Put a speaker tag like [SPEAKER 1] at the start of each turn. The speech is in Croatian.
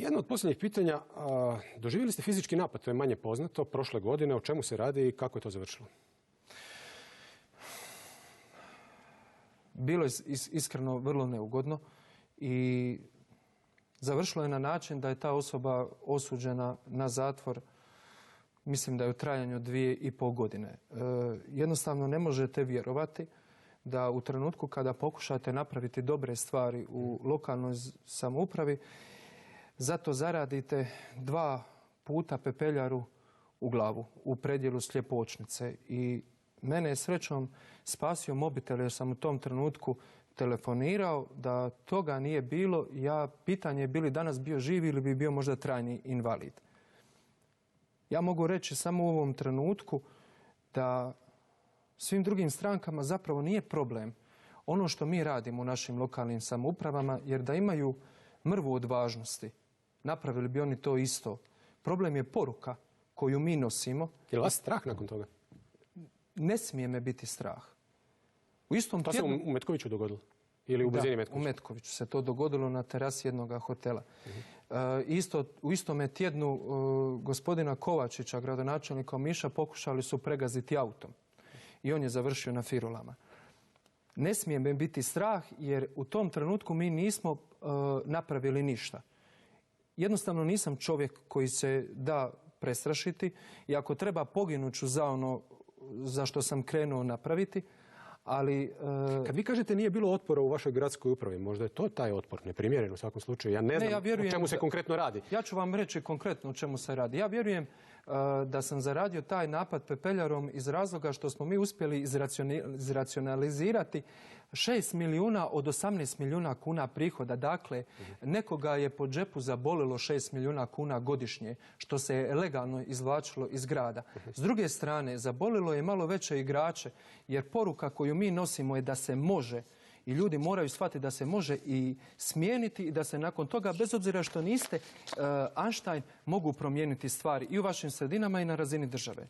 [SPEAKER 1] Jedno od posljednjih pitanja, doživjeli ste fizički napad, to je manje poznato, prošle godine, o čemu se radi i kako je to završilo?
[SPEAKER 2] Bilo je iskreno vrlo neugodno i završilo je na način da je ta osoba osuđena na zatvor, mislim da je u trajanju 2,5 godine. Jednostavno ne možete vjerovati da u trenutku kada pokušate napraviti dobre stvari u lokalnoj samoupravi, zato zaradite 2 puta pepeljaru u glavu, u predjelu sljepočnice. I mene je srećom spasio mobitel jer sam u tom trenutku telefonirao. Da toga nije bilo, pitanje je bi li danas bio živ ili bi bio možda trajni invalid. Ja mogu reći samo u ovom trenutku da svim drugim strankama zapravo nije problem ono što mi radimo u našim lokalnim samoupravama, jer da imaju mrvu odvažnosti, napravili bi oni to isto. Problem je poruka koju mi nosimo.
[SPEAKER 1] Je li vas strah nakon toga?
[SPEAKER 2] Ne smije me biti strah.
[SPEAKER 1] To se u Metkoviću dogodilo? Ili u blizini Metkovića?
[SPEAKER 2] U Metkoviću se to dogodilo na terasi jednog hotela. U istome tjednu gospodina Kovačića, gradonačelnika Omiša, pokušali su pregaziti autom. I on je završio na firulama. Ne smije me biti strah jer u tom trenutku mi nismo napravili ništa. Jednostavno nisam čovjek koji se da prestrašiti i ako treba poginut ću za ono za što sam krenuo napraviti. Ali,
[SPEAKER 1] kad vi kažete nije bilo otpora u vašoj gradskoj upravi, možda je to taj otpor neprimjeren u svakom slučaju. Ja ne znam o čemu se konkretno radi.
[SPEAKER 2] Ja ću vam reći konkretno o čemu se radi. Ja vjerujem da sam zaradio taj napad pepeljarom iz razloga što smo mi uspjeli izracionalizirati 6 milijuna od 18 milijuna kuna prihoda. Dakle, nekoga je po džepu zabolilo 6 milijuna kuna godišnje, što se je legalno izvlačilo iz grada. S druge strane, zabolilo je malo veće igrače, jer poruka koju mi nosimo je da se može. I ljudi moraju shvatiti da se može i smijeniti i da se nakon toga, bez obzira što niste Einstein, mogu promijeniti stvari i u vašim sredinama i na razini države.